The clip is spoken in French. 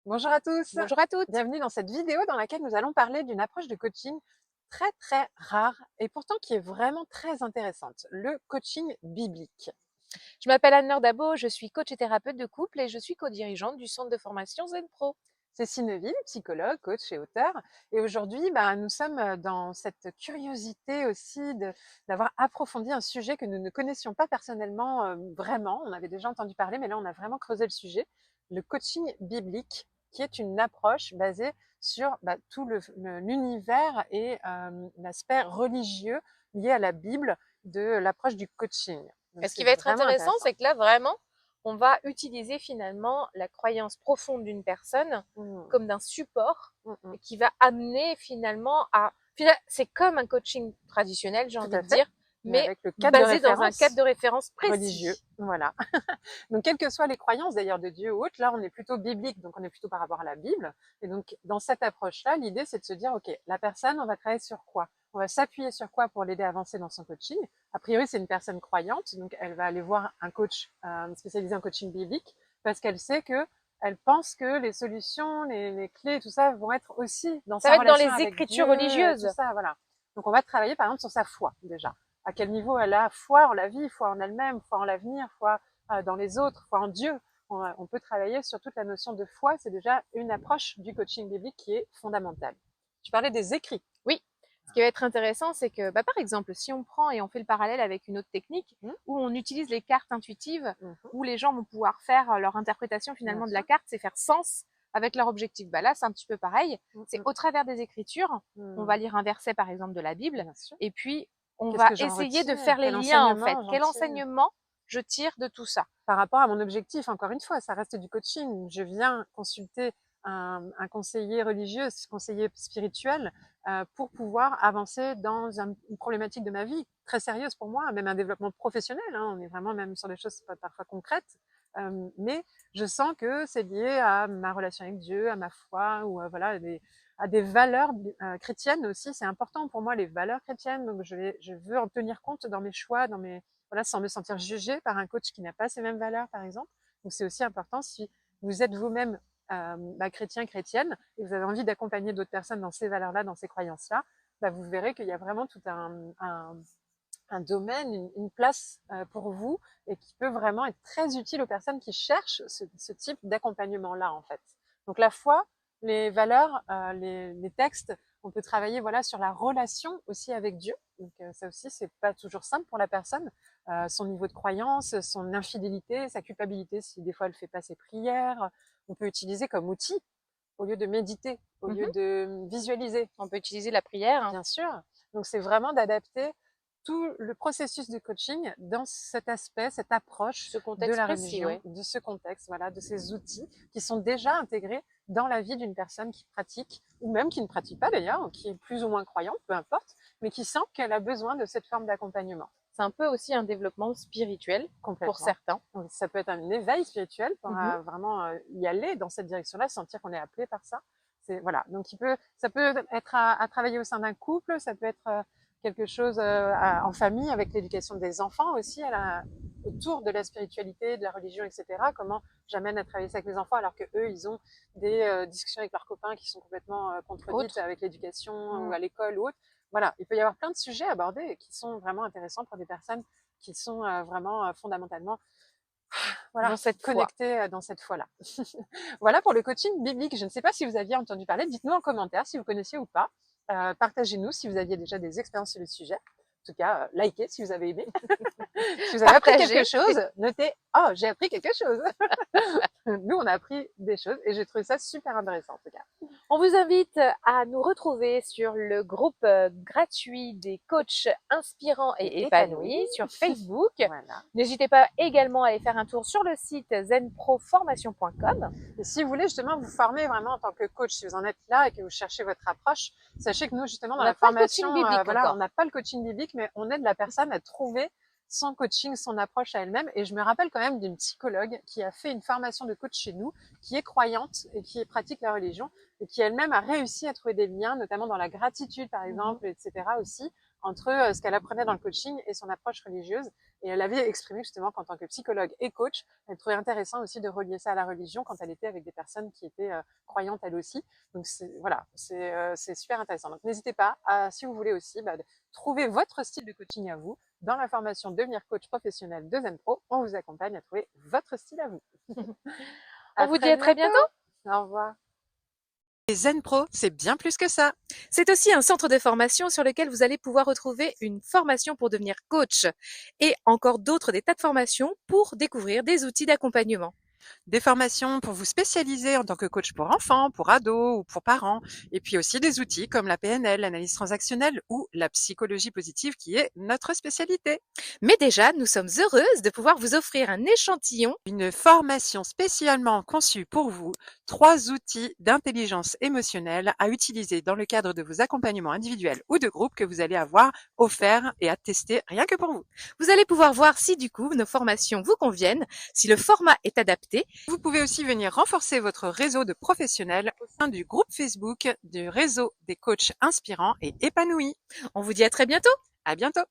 Bonjour à tous, Bonjour à toutes. bienvenue dans cette vidéo dans laquelle nous allons parler d'une approche de coaching très rare et pourtant qui est vraiment très intéressante, le coaching biblique. Je m'appelle Anne-Laure Dabo, je suis coach et thérapeute de couple et je suis co-dirigeante du centre de formation Zen Pro. Cécile Neville, psychologue, coach et auteur, et aujourd'hui nous sommes dans cette curiosité aussi d'avoir approfondi un sujet que nous ne connaissions pas personnellement vraiment, on avait déjà entendu parler mais là on a vraiment creusé le sujet, le coaching biblique qui est une approche basée sur tout l'univers et l'aspect religieux lié à la Bible de l'approche du coaching. Et Donc ce qui c'est va être vraiment intéressant, intéressant. c'est que là, vraiment, on va utiliser finalement la croyance profonde d'une personne Mmh, comme d'un support mmh, mmh. et qui va amener finalement à... C'est comme un coaching traditionnel, j'ai Tout envie à de fait, dire, mais mais avec le cadre de basé dans un cadre référence de référence religieux, précis. voilà. Donc, quelles que soient les croyances d'ailleurs de Dieu ou autre, là, on est plutôt biblique, donc on est plutôt par rapport à la Bible. Et donc, dans cette approche-là, l'idée, c'est de se dire, OK, la personne, on va travailler sur quoi? On va s'appuyer sur quoi pour l'aider à avancer dans son coaching? A priori, c'est une personne croyante, donc elle va aller voir un coach spécialisé en coaching biblique parce qu'elle sait que elle pense que les solutions, les clés, tout ça vont être aussi dans Ça sa va être dans relation les avec écritures Dieu et tout religieuses. ça, voilà. Donc, on va travailler par exemple sur sa foi déjà. À quel niveau elle a foi en la vie, foi en elle-même, foi en l'avenir, foi dans les autres, foi en Dieu. On peut travailler sur toute la notion de foi. C'est déjà une approche du coaching biblique qui est fondamentale. Tu parlais des écrits. Oui. Ce qui va être intéressant, c'est que, par exemple, si on prend et on fait le parallèle avec une autre technique Mmh, où on utilise les cartes intuitives, mmh, où les gens vont pouvoir faire leur interprétation bien finalement de la sûr. carte, c'est faire sens avec leur objectif. Là, c'est un petit peu pareil. Mmh, C'est au travers des écritures, on va mmh, lire un verset par exemple de la Bible, bien sûr. et puis on Qu'est-ce va que j'en essayer de retire? faire les Quel liens en fait. enseignement j'en Quel tire? enseignement je tire de tout ça? Par rapport à mon objectif, encore une fois, ça reste du coaching. Je viens consulter un conseiller religieux, conseiller spirituel, pour pouvoir avancer dans une problématique de ma vie très sérieuse pour moi, même un développement professionnel. Hein, on est vraiment même sur des choses parfois concrètes. Mais je sens que c'est lié à ma relation avec Dieu, à ma foi, ou voilà, à des valeurs chrétiennes aussi. C'est important pour moi, les valeurs chrétiennes. Donc je veux en tenir compte dans mes choix, dans mes voilà, sans me sentir jugée par un coach qui n'a pas ces mêmes valeurs, par exemple. Donc, c'est aussi important si vous êtes vous-même chrétien, chrétienne, et vous avez envie d'accompagner d'autres personnes dans ces valeurs-là, dans ces croyances-là, vous verrez qu'il y a vraiment tout un domaine, une place pour vous et qui peut vraiment être très utile aux personnes qui cherchent ce type d'accompagnement-là, en fait. Donc, la foi, les valeurs, les textes, on peut travailler voilà sur la relation aussi avec Dieu. Donc ça aussi, c'est pas toujours simple pour la personne. Son niveau de croyance, son infidélité, sa culpabilité, si des fois elle fait pas ses prières, on peut utiliser comme outil au lieu de méditer, au lieu Mhm. de visualiser. On peut utiliser la prière, hein. Bien sûr. Donc, c'est vraiment d'adapter tout le processus de coaching dans cet aspect, cette approche Ce de contexte la précis, religion, ouais. de ce contexte, voilà, de ces outils qui sont déjà intégrés dans la vie d'une personne qui pratique, ou même qui ne pratique pas d'ailleurs, qui est plus ou moins croyante, peu importe, mais qui sent qu'elle a besoin de cette forme d'accompagnement. C'est un peu aussi un développement spirituel pour Complètement. certains. Donc, ça peut être un éveil spirituel pour Mhm. vraiment y aller dans cette direction-là, sentir qu'on est appelé par ça. C'est voilà. Donc ça peut être à travailler au sein d'un couple, ça peut être quelque chose en famille avec l'éducation des enfants aussi, autour de la spiritualité, de la religion, etc. Comment j'amène à travailler ça avec mes enfants alors que eux, ils ont des discussions avec leurs copains qui sont complètement contredites Autre. avec l'éducation ou Mm. à l'école ou autre. Voilà, il peut y avoir plein de sujets abordés qui sont vraiment intéressants pour des personnes qui sont vraiment fondamentalement voilà, Dans cette foi. connectés dans cette foi-là. Voilà pour le coaching biblique. Je ne sais pas si vous aviez entendu parler. Dites-nous en commentaire si vous connaissiez ou pas. Partagez-nous si vous aviez déjà des expériences sur le sujet. En tout cas, likez si vous avez aimé. Si vous avez appris quelque Partagé. chose, notez « Oh, j'ai appris quelque chose !» Nous, on a appris des choses et j'ai trouvé ça super intéressant en tout cas. On vous invite à nous retrouver sur le groupe gratuit des coachs inspirants Et et épanoui. épanouis sur Facebook. Voilà. N'hésitez pas également à aller faire un tour sur le site zenproformation.com. Et si vous voulez justement vous former vraiment en tant que coach, si vous en êtes là et que vous cherchez votre approche, sachez que nous justement On dans n'a la pas le coaching formation, biblique voilà, on encore. n'a pas le coaching biblique, mais on aide la personne à trouver son coaching, son approche à elle-même. Et je me rappelle quand même d'une psychologue qui a fait une formation de coach chez nous, qui est croyante et qui pratique la religion, et qui elle-même a réussi à trouver des liens, notamment dans la gratitude par Mhm. exemple, etc. aussi, entre ce qu'elle apprenait dans le coaching et son approche religieuse. Et elle avait exprimé justement qu'en tant que psychologue et coach, elle trouvait intéressant aussi de relier ça à la religion quand elle était avec des personnes qui étaient croyantes elles aussi. Donc voilà, c'est super intéressant. Donc n'hésitez pas, si vous voulez aussi, trouver votre style de coaching à vous. Dans la formation Devenir coach professionnel de Zen Pro, on vous accompagne à trouver votre style à vous. On vous dit à très bientôt. Au revoir. Et Zen Pro, c'est bien plus que ça. C'est aussi un centre de formation sur lequel vous allez pouvoir retrouver une formation pour devenir coach et encore d'autres des tas de formations pour découvrir des outils d'accompagnement. Des formations pour vous spécialiser en tant que coach pour enfants, pour ados ou pour parents, et puis aussi des outils comme la PNL, l'analyse transactionnelle ou la psychologie positive qui est notre spécialité. Mais déjà, nous sommes heureuses de pouvoir vous offrir un échantillon, une formation spécialement conçue pour vous, 3 outils d'intelligence émotionnelle à utiliser dans le cadre de vos accompagnements individuels ou de groupe que vous allez avoir offerts et à tester rien que pour vous. Vous allez pouvoir voir si du coup nos formations vous conviennent, si le format est adapté. Vous pouvez aussi venir renforcer votre réseau de professionnels au sein du groupe Facebook du réseau des coachs inspirants et épanouis. On vous dit à très bientôt. À bientôt.